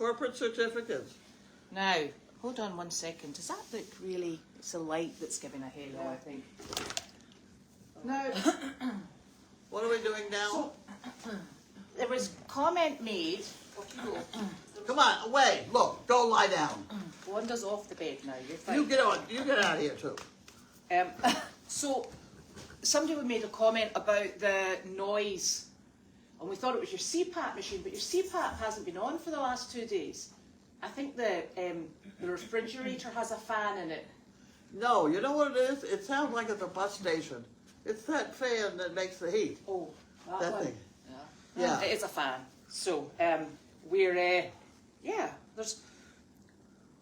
Corporate certificates. Now, hold on 1 second. Does that look really... It's the light that's giving a halo, I think. Now, What are we doing now? there was comment made... Come on, away. Look, go lie down. Wanda's off the bed now, you're fine. You get on. You get out of here too. So, somebody made a comment about the noise, and we thought it was your CPAP machine, but your CPAP hasn't been on for the last 2 days. I think the refrigerator has a fan in it. No, you know what it is? It sounds like it's a bus station. It's that fan that makes the heat. Oh, That one. thing. Yeah. Yeah. It is a fan. So,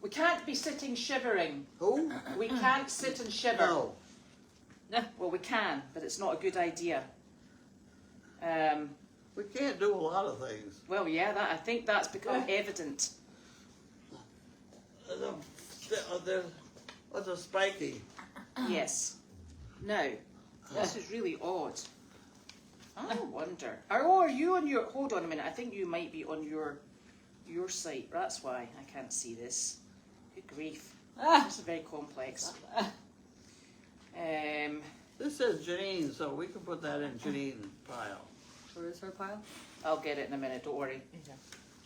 we can't be sitting shivering. Who? We can't sit and shiver. No. Well, we can, but it's not a good idea. We can't do a lot of things. Well, yeah, I think that's become evident. What's a spiky? Yes. No. This is really odd. I wonder. Oh, are you on your... Hold on a minute. I think you might be on your site. That's why I can't see this. Good grief. This is very complex. This says Janine, so we can put that in Janine pile. Where is her pile? I'll get it in a minute. Don't worry. Okay.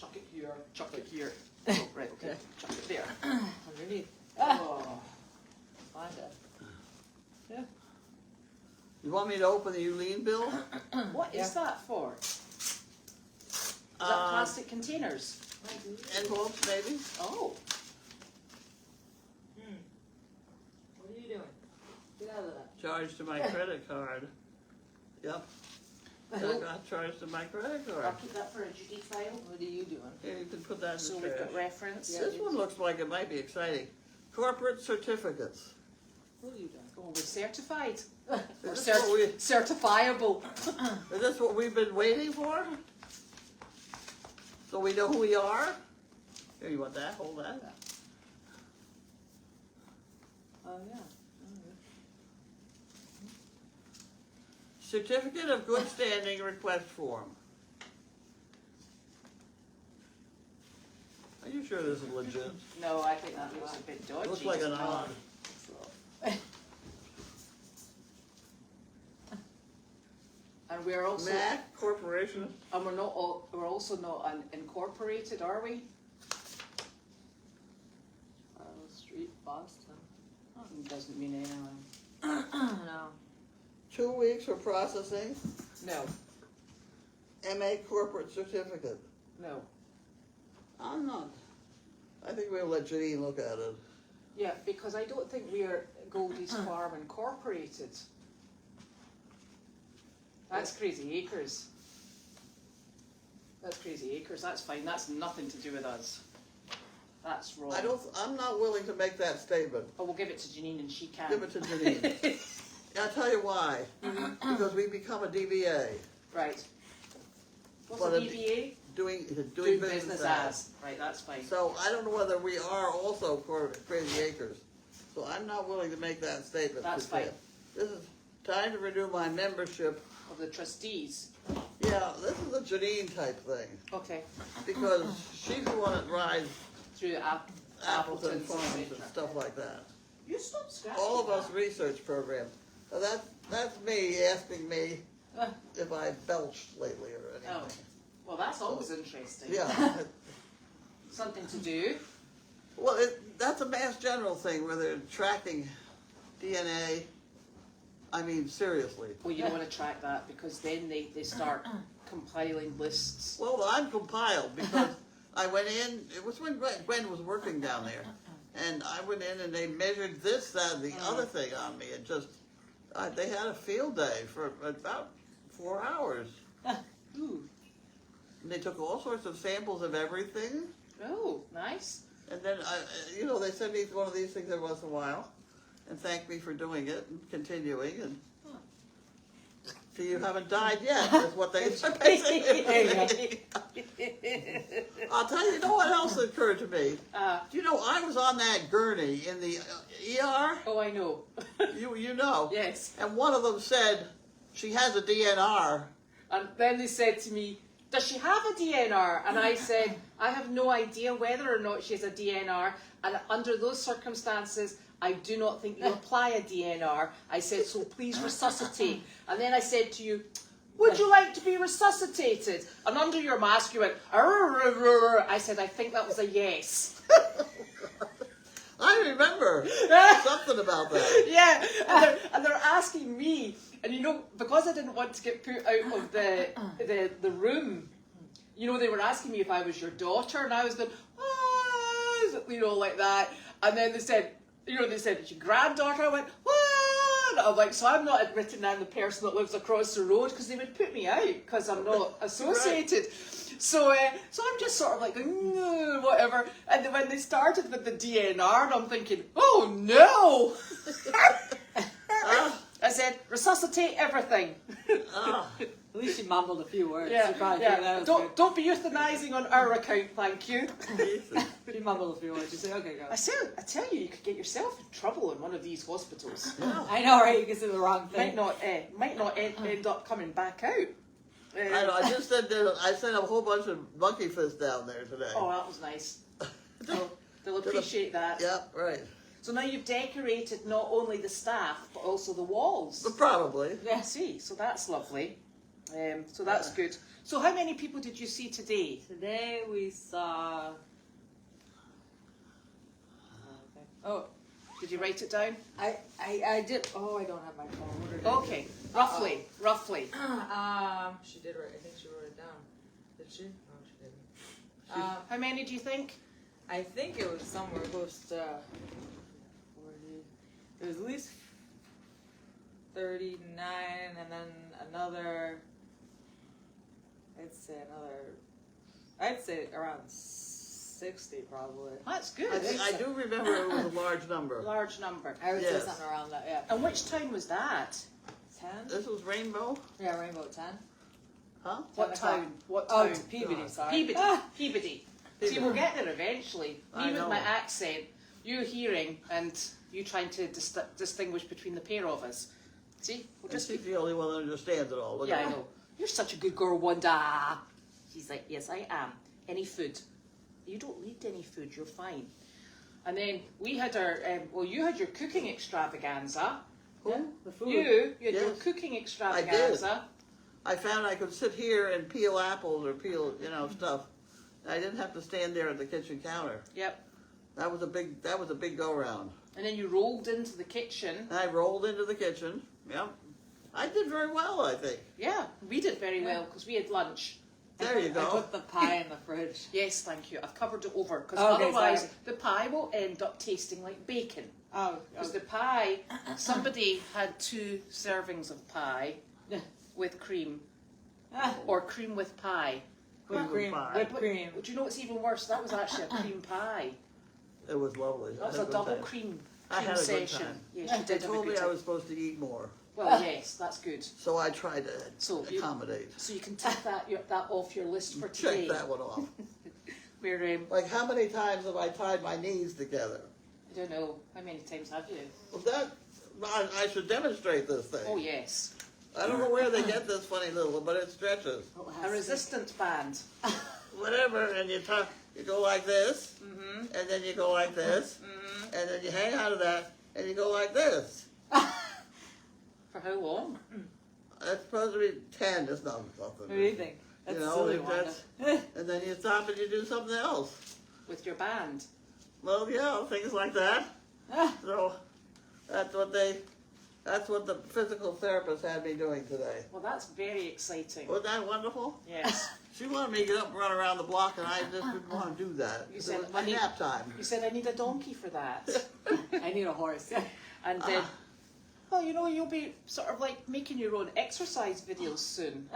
Chuck it here. Chuck it here. Oh, right, okay. Chuck it there. Underneath. Oh. Find it. Yeah. You want me to open the Uline bill? What is that for? Is that plastic containers? Envelopes, maybe? Oh. What are you doing? Get out of that. Charged to my credit card. Yep. I got charged to my credit I'll card. keep that for a Judy file. What are you doing? Here, you can put that in So the we've trash. got reference. This one looks like it might be exciting. Corporate certificates. What are you doing? Oh, we're certified. Is Or this what we- certifiable. Is this what we've been waiting for? So we know who we are? Here, you want that? Hold that. Oh, yeah. Certificate of Good Standing request form. Are you sure this is legit? No, I think that looks a bit dodgy. Looks like an doesn't it? odd. And we're also, Mac Corporation. and we're also not incorporated, are we? Street, Boston. It doesn't mean anything. No. 2 weeks for processing. No, MA Corporate Certificate. no. I'm not. I think we'll let Janine look at it. Yeah, because I don't think we're Goldy's Farm Incorporated. That's Crazy Acres. That's Crazy Acres. That's fine. That's nothing to do with us. That's wrong. I'm not willing to make that statement. Oh, we'll give it to Janine and she can. Give it to Janine. I'll tell you why. Because we become a DBA. Right. What's But a a DBA? Doing Business as. Right, that's fine. So I don't know whether we are also Crazy Acres. So I'm not willing to make that statement. That's fine. This is time to renew my membership. Of the trustees. Yeah, this is a Janine type thing. Okay. Because she's the one that rides Through Appleton Appleton's, Farms and etc. stuff like that. You stop scratching. All of us that. research programs. So that's me asking me if I belched lately or anything. Oh. Well, that's always interesting. Yeah. Something to do. Well, that's a Mass General thing where they're tracking DNA. I mean, seriously. Well, you don't want to track that because then they start compiling lists. Well, I'm compiled because I went in, it was when Gwen was working down there. And I went in and they measured this, that, and the other thing on me. And just, they had a field day for about 4 hours. Ooh. And they took all sorts of samples of everything. Oh, nice. And then, they send me one of these things every once in a while. And thank me for doing it and continuing. And so you haven't died yet, is what they basically. I'll tell you, what else occurred to me? Do you know I was on that gurney in the ER? Oh, I know. You know. Yes. And one of them said she has a DNR. And then they said to me, does she have a DNR? And I said, I have no idea whether or not she has a DNR. And under those circumstances, I do not think you apply a DNR. I said, so please resuscitate. And then I said to you, would you like to be resuscitated? And under your mask, you went, "Arr, arr, arr." I said, I think that was a yes. I remember something about that. Yeah, and they're asking me, and you know, because I didn't want to get put out of the room, you know, they were asking me if I was your daughter, and I was going, oh, you know, like that. And then they said, you know, is your granddaughter? I went, what? I'm like, so I'm not admitting I'm the person that lives across the road, because they would put me out because I'm not associated. So I'm just sort of like, whatever. And then when they started with the DNR, and I'm thinking, oh no! I said, resuscitate everything. At least she mumbled a few words. Yeah, She probably figured that was good. don't be euthanizing on our account, thank you. She mumbled a few words. You say, okay, go. I tell you, you could get yourself in trouble in one of these hospitals. I know, right? You can say the wrong thing. Might not end up coming back out. I know. I just said that I sent a whole bunch of monkey fists down there today. Oh, that was nice. They'll appreciate that. Yeah, right. So now you've decorated not only the staff, but also the walls. Probably. Yeah, see, so that's lovely. So that's good. So how many people did you see today? Today we saw... Oh, Did you write it down? I did... Oh, I don't have my phone. What did I do? Okay, roughly. She did write... I think she wrote it down. Did she? No, she didn't. How many do you think? I think it was somewhere close to 40. It was at least 39, and then another. I'd say around 60 probably. That's good. I do remember it was a large number. Large number. I would say Yes. something around that. Yeah. And which town was that? 10. This was Rainbow? Yeah, Rainbow 10. Huh? What 10 town? o'clock. What Oh, town? it's Peabody. Sorry. Peabody. Ah! Peabody. See, we'll get there eventually. I Me with know. my accent, you hearing, and you trying to distinguish between the pair of us. See? We'll Just just she's the only one that understands it all. Look Yeah, at I her. know. You're such a good girl, Wanda. She's like, yes, I am. Any food? You don't need any food. You're fine. And then we had our, you had your cooking extravaganza. Yeah, the food. You had your Yes. cooking extravaganza. I found I could sit here and peel apples or peel, stuff. I didn't have to stand there at the kitchen counter. Yep. That was a big go round. And then you rolled into the kitchen. I rolled into the kitchen. Yep. I did very well, I think. Yeah, we did very well because we had lunch. There you I go. put the pie in the fridge. Yes, thank you. I've covered it over because Okay, otherwise sorry. the pie will end up tasting like bacon. Oh, Because the pie, somebody had 2 servings of pie with cream or cream with pie. whipped cream. pie. Whipped cream. But you know what's even worse? That was actually a cream pie. It was lovely. That was I a had good double time. cream I had a good session. time. Yes, you They did have a told good me I time. was supposed to eat more, Well, yes, that's good. so I tried to So you- accommodate. So you can take that off your list for today. Check that one off. We're, Like, how many times have I tied my knees together? I don't know, how many times have you? Well, I should demonstrate this thing. Oh, yes. I don't know where they get this funny little, but it stretches. A resistance band. Whatever, and you go like this, Mm-hmm. and then you go like this, and then you hang out of that, and you go like this. For how long? That's supposed to be 10, it's not nothing. What do you think? That's You know, silly, if Wanda. and then you stop and you do something else. With your band. Well, yeah, things like that. So that's what the physical therapist had me doing today. Well, that's very exciting. Wasn't that wonderful? Yes. She wanted me to get up and run around the block, and I just didn't want to do that. You It said, was my I need- nap time. You said, I need a donkey for that. I need a horse. And then, well, you know, you'll be sort of like making your own exercise videos soon.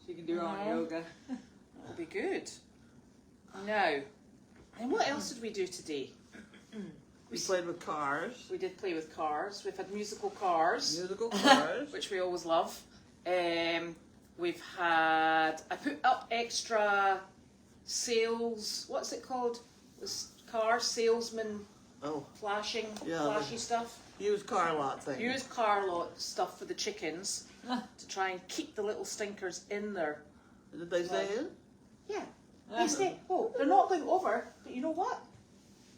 She can do her own Mhm. yoga. That'll be good. Now, and what else did we do today? We played with cars, We did play with cars. We've had musical cars, musical cars. which we always love. We've had, I put up extra sales, what's it called? This car salesman Oh, flashing, Yeah, flashy stuff. used car lot thing. Used car lot stuff for the chickens to try and keep the little stinkers in their Did they stay in? Yeah. They stay. Oh, they're not going over, but you know what?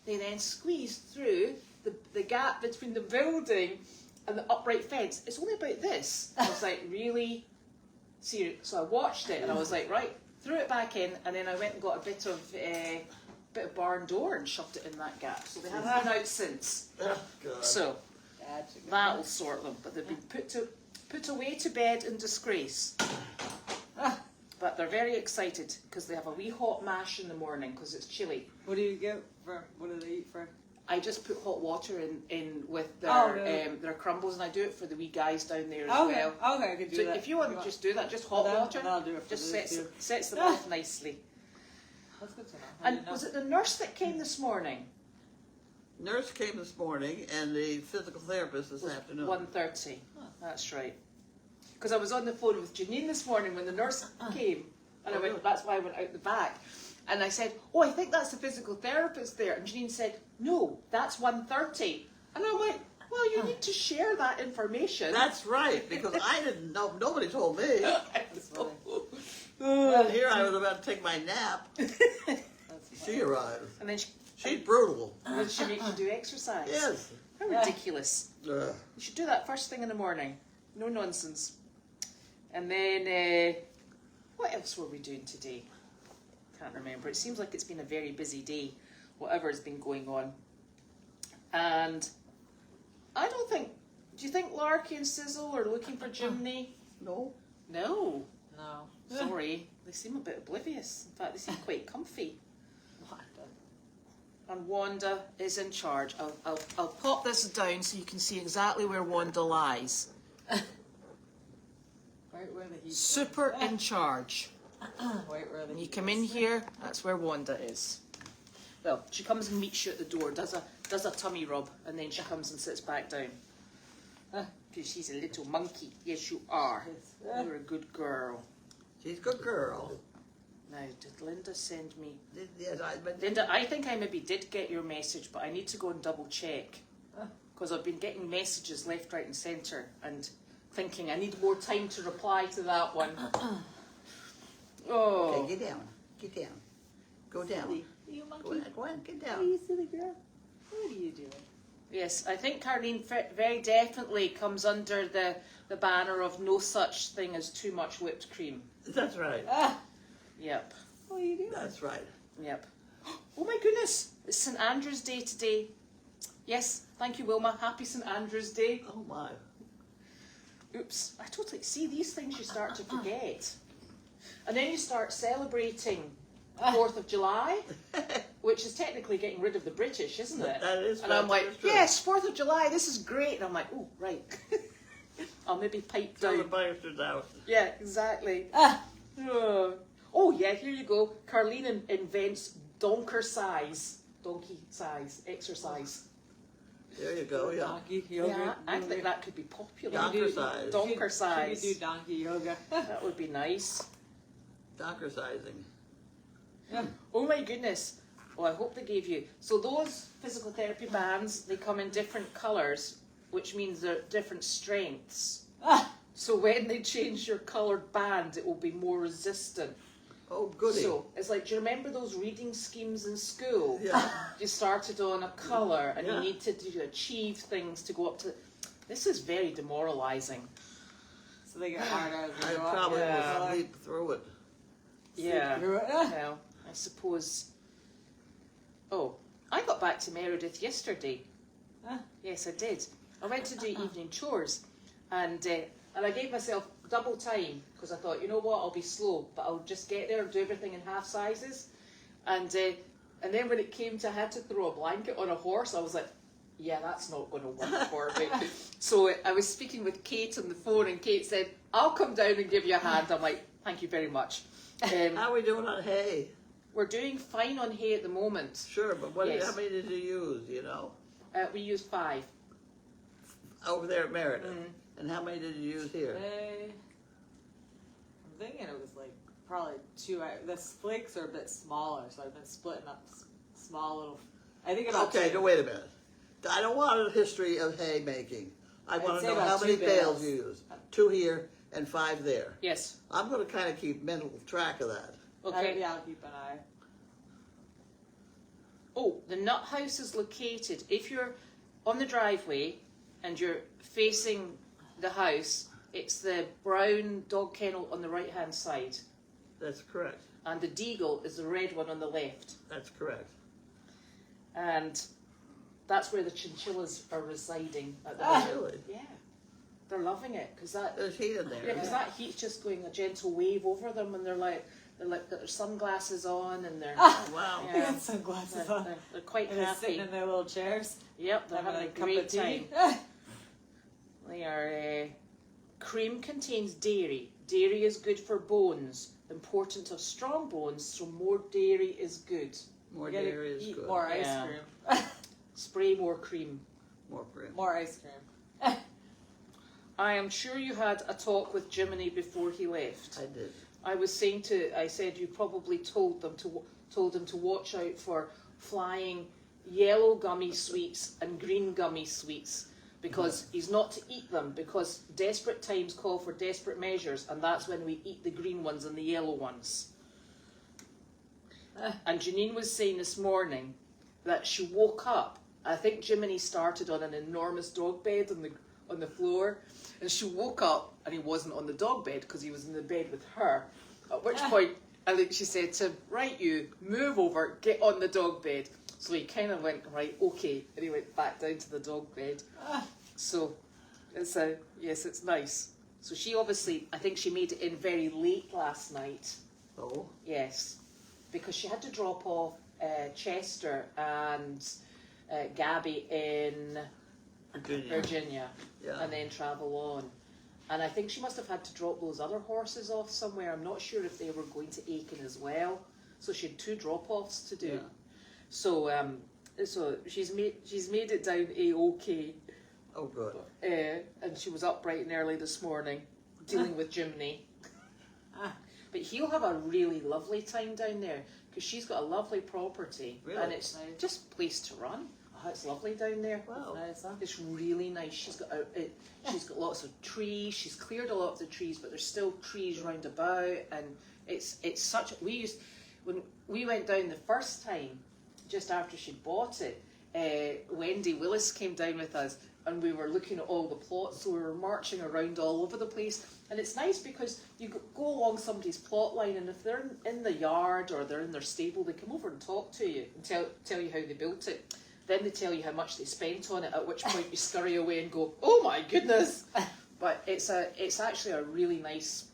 They then squeezed through the gap between the building and the upright fence. It's only about this. I was like, really? Serious? So I watched it and I was like, right, threw it back in, and then I went and got a bit of barn door and shoved it in that gap. So they haven't been out since. Oh, God. So that'll sort them. But they've been put away to bed in disgrace. But they're very excited because they have a wee hot mash in the morning because it's chilly. What do you get for? What do they eat for? I just put hot water in with their their crumbles, and I do it for the wee guys down there as well. Okay, I could do So that. if you want to just do that, just hot water, I'll do it for just this sets them off nicely. That's good to know. And was it the nurse that came this morning? Nurse came this morning, and the physical therapist this afternoon. 1:30. That's right. Because I was on the phone with Janine this morning when the nurse came, and I went. That's why I went out the back, and I said, "Oh, I think that's the physical therapist there." And Janine said, "No, that's 1:30." And I'm like, "Well, you need to share that information." That's right, because I didn't know. Nobody told me. That's funny. And here I was about to take my nap. That's She arrived. And then She's brutal. she makes you do exercise. Yes. How ridiculous. Ugh. You should do that first thing in the morning. No nonsense. And then, what else were we doing today? Can't remember. It seems like it's been a very busy day, whatever has been going on. And I don't think, do you think Larky and Sizzle are looking for Jimmy? No. No. No. Sorry. They seem a bit oblivious. In fact, they seem quite comfy. And Wanda is in charge. I'll pop this down so you can see exactly where Wanda lies. Right where the heat. Super in charge. Right where the When you heat come in here, that's where Wanda is. Well, she comes and meets you at the door, does a tummy rub, and then she comes and sits back down. Because she's a little monkey. Yes, you are. You're a good girl. She's a good girl. Now, did Linda send me? Yes, Linda, I think I maybe did get your message, but I need to go and double check. Because I've been getting messages left, right and centre and thinking I need more time to reply to that one. Oh. Okay, get down. Get down. Go down. You monkey. Go on, get Are down. you silly girl? What are you doing? Yes, I think CARLENE very definitely comes under the banner of no such thing as too much whipped cream. That's right. Yep, What are you doing? That's right. yep. Oh my goodness, it's St Andrew's Day today. Yes, thank you Wilma, happy St Andrew's Day. Oh my. Oops, I totally, see these things you start to forget. And then you start celebrating 4th of July, which is technically getting rid of the British, isn't it? That is And I'm right, like, that is true. yes, 4th of July, this is great. And I'm like, oh, right. I'll maybe pipe Throw the down. bastards out. Yeah, exactly. Oh, yeah, here you go. CARLENE invents donkey size exercise. There you go, yeah. Donkey yoga. Yeah, I think that could be popular. Donkey size. Donker size. You do donkey yoga. That would be nice. Dockersizing. Oh my goodness. Oh, I hope they gave you. So those physical therapy bands, they come in different colours, which means they're different strengths. So when they change your coloured band, it will be more resistant. Oh, goody. So it's like, do you remember those reading schemes in school? Yeah. You started on a colour and Yeah. you need to achieve things to go up to. This is very demoralising. So they get harder as I they go up. probably Yeah. will sleep through it. Yeah. Through it. Well, I suppose. Oh, I got back to Meredith yesterday. Yes, I did. I went to do evening chores, and I gave myself double time because I thought, you know what, I'll be slow, but I'll just get there and do everything in half sizes. And then when it came to I had to throw a blanket on a horse, I was like, yeah, that's not going to work for me. So I was speaking with Kate on the phone, and Kate said, I'll come down and give you a hand. I'm like, thank you very much. How are we doing on hay? We're doing fine on hay at the moment. Sure, but Yes. how many did you use, you know? We use 5. Over there at Meredith. And how many did you use here? I'm thinking it was like probably 2. The flakes are a bit smaller, so I've been splitting up small little. I think about Okay, 2. no, wait a minute. I don't want a history of hay making. I want to say know about how many 2 bales bales. you use. 2 here and 5 there. Yes. I'm going to kind of keep mental track of that. Okay. Yeah, I'll keep an eye. Oh, the nut house is located. If you're on the driveway and you're facing the house, it's the brown dog kennel on the right hand side. That's correct. And the deagle is the red one on the left. That's correct. And that's where the chinchillas are residing at the moment. Really? Yeah. They're loving it because that, There's heat in yeah, there. 'cause that heat's just going a gentle wave over them, and they're got their sunglasses on, and they're Wow. They yeah, got sunglasses on. they're quite And they're sitting happy. in their little chairs. Yep, they're having a cup great of tea. time. They are. Cream contains dairy. Dairy is good for bones. Important of strong bones, so more dairy is good. More You gotta dairy is eat good. more ice Yeah. cream. Spray more cream. More cream. More ice cream. I am sure you had a talk with Jiminy before he left. I did. I said you probably told him to watch out for flying yellow gummy sweets and green gummy sweets, because he's not to eat them, because desperate times call for desperate measures, and that's when we eat the green ones and the yellow ones. And Janine was saying this morning that she woke up. I think Jiminy started on an enormous dog bed on the floor, and she woke up and he wasn't on the dog bed because he was in the bed with her. At which point, I think she said to him, "Right, you move over, get on the dog bed." So he kind of went, "Right, okay," and he went back down to the dog bed. So it's nice. So she obviously, I think she made it in very late last night. Oh, Yes, because she had to drop off Chester and Gabby in Virginia, Yeah. and then travel on. And I think she must have had to drop those other horses off somewhere. I'm not sure if they were going to Aiken as well. So she had 2 drop-offs to do. Yeah. So she's made it down A-OK. Oh, good. And she was up bright and early this morning, dealing with Jiminy. But he'll have a really lovely time down there, because she's got a lovely property. Really? And it's just a place to run. Oh, it's lovely down there. Wow. Nice, huh? It's really nice. She's got lots of trees. She's cleared a lot of the trees, but there's still trees round about, and it's such. When we went down the first time, just after she'd bought it, Wendy Willis came down with us, and we were looking at all the plots. So we were marching around all over the place, and it's nice because you go along somebody's plot line, and if they're in the yard or they're in their stable, they come over and talk to you and tell you how they built it. Then they tell you how much they spent on it, at which point you scurry away and go, "Oh my goodness!" But it's actually a really nice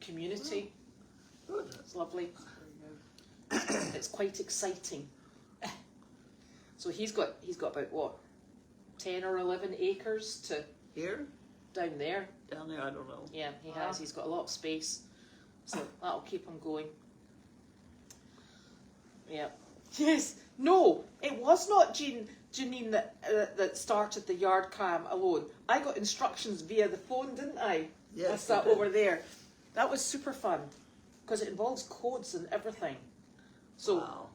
community. Good. It's lovely. It's quite exciting. So he's got about what, 10 or 11 acres to Here? down there. Down there, I don't know. Yeah, he has. He's got a lot of space, so that'll keep him going. Yeah. Yes. No, it was not Janine that started the yard cam alone. I got instructions via the phone, didn't I? Yes, I sat you did. over there. That was super fun because it involves codes and everything. So, Wow.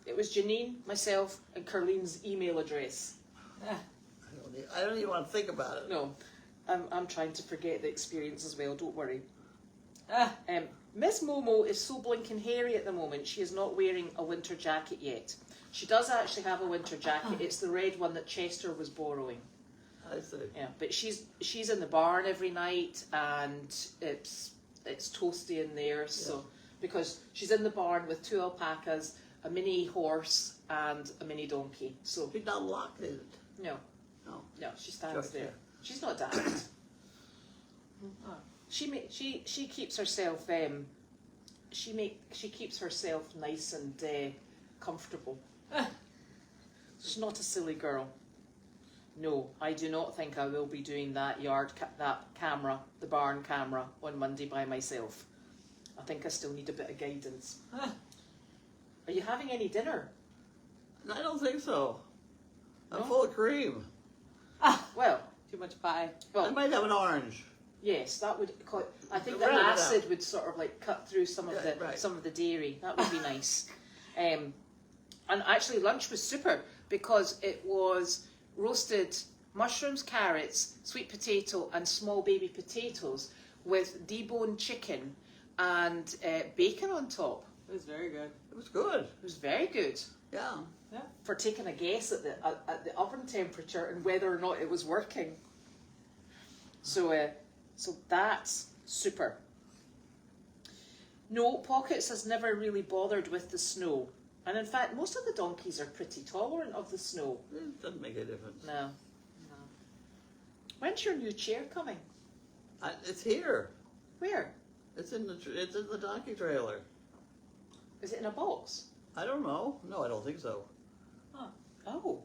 it was Janine, myself, and Carlene's email address. I don't even want to think about it. No, I'm trying to forget the experience as well. Don't worry. Miss Momo is so blinking hairy at the moment. She is not wearing a winter jacket yet. She does actually have a winter jacket. It's the red one that Chester was borrowing. I see. Yeah, but she's in the barn every night, and it's toasty in there. So because she's in the barn with 2 alpacas, a mini horse, and a mini donkey. So She's not locked in it. no, No. she stands Just there. there. She's not daft. She keeps herself she keeps herself nice and comfortable. She's not a silly girl. No, I do not think I will be doing that the barn camera on Monday by myself. I think I still need a bit of guidance. Are you having any dinner? I don't think so. I'm No? full of cream. Well, Too much pie. I might have an orange. yes, that would. I think the Round it acid up. would sort of like cut through some of Yeah, right. some of the dairy. That would be nice. And actually, lunch was super because it was roasted mushrooms, carrots, sweet potato, and small baby potatoes with deboned chicken and bacon on top. It was very good. It was good. It was very good. Yeah. For taking a guess at the oven temperature and whether or not it was working. So that's super. No, Pockets has never really bothered with the snow. And in fact, most of the donkeys are pretty tolerant of the snow. It doesn't make a difference. No. When's your new chair coming? It's here. Where? It's in the donkey trailer. Is it in a box? I don't know. No, I don't think so. Oh.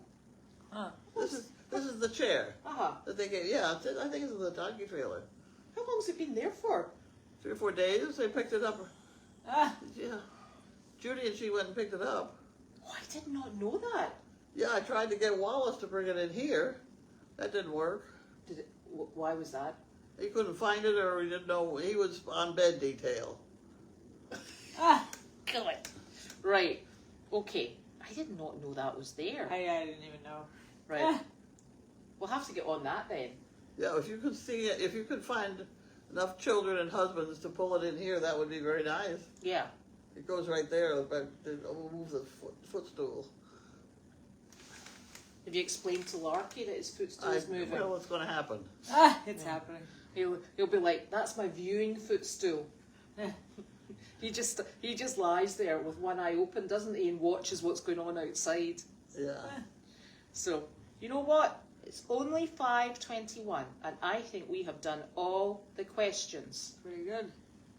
This is the chair Uh-huh. that they gave. Yeah, I think it's in the donkey trailer. How long's it been there for? 3 or 4 days. They picked it up. Ah, Yeah. Judy and she went and picked it up. Oh, I did not know that. Yeah, I tried to get Wallace to bring it in here. That didn't work. Did it? Why was that? He couldn't find it, or he didn't know. He was on bed detail. Kill it. Right. Okay. I did not know that was there. I didn't even know. Right. We'll have to get on that then. Yeah, if you could see it, if you could find enough children and husbands to pull it in here, that would be very nice. Yeah. It goes right there. We'll move the footstool. Have you explained to Larky that his footstool is moving? Well, what's going to happen? It's happening. He'll be like, that's my viewing footstool. He just lies there with one eye open, doesn't he, and watches what's going on outside. Yeah. So, you know what? It's only 5:21, and I think we have done all the questions. Pretty good.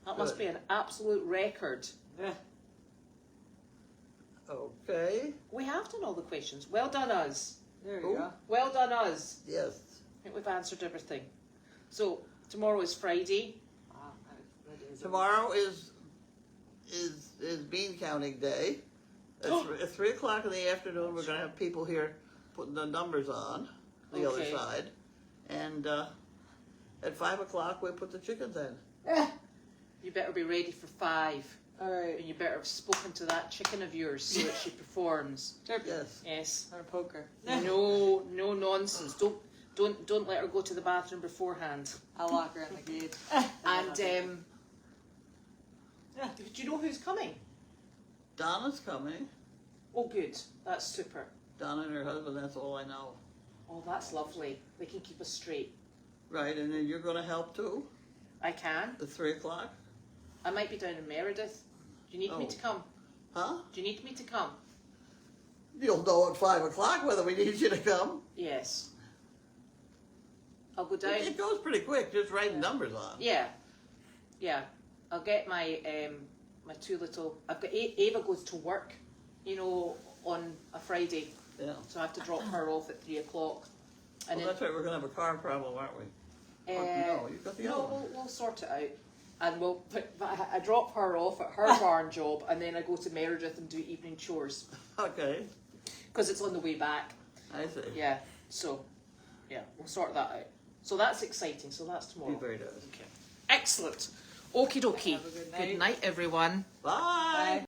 That must Good. be an absolute record. Yeah. Okay. We have done all the questions. Well done us. There Cool. you go. Well done us. Yes. I think we've answered everything. So, tomorrow is Friday. Wow, that is Tomorrow is bean counting day. At 3 o'clock in the afternoon, we're going to have people here putting the numbers on the other Okay. side, and at 5 o'clock we put the chickens in. You better be ready for 5. All right. And you better have spoken to that chicken of yours so that she performs. Yes. Yes. Or a poker. No nonsense. Don't let her go to the bathroom beforehand. I'll lock her in the cage. And do you know who's coming? Donna's coming. Oh, good. That's super. Donna and her husband. That's all I know. Oh, that's lovely. They can keep us straight. Right, and then you're going to help too. I can. At 3 o'clock. I might be down in Meredith. Do you need me Oh. to come? Huh? Do you need me to come? You'll know at 5 o'clock whether we need you to come. Yes. I'll go down. It goes pretty quick, just writing numbers on. Yeah. I'll get my my 2 little. I've got Ava goes to work, on a Friday, Yeah. so I have to drop her off at 3 o'clock. And Well, that's right, we're going to have a car problem, aren't we? No, you've got the other one. we'll sort it out, and but I drop her off at her barn job, and then I go to Meredith and do evening chores Okay, because it's on the way back. I see. Yeah. So, yeah, we'll sort that out. So that's exciting. So that's tomorrow. Be very nice. Okay. Excellent. Okie dokie. Have a good night. Good night, everyone. Bye. Bye.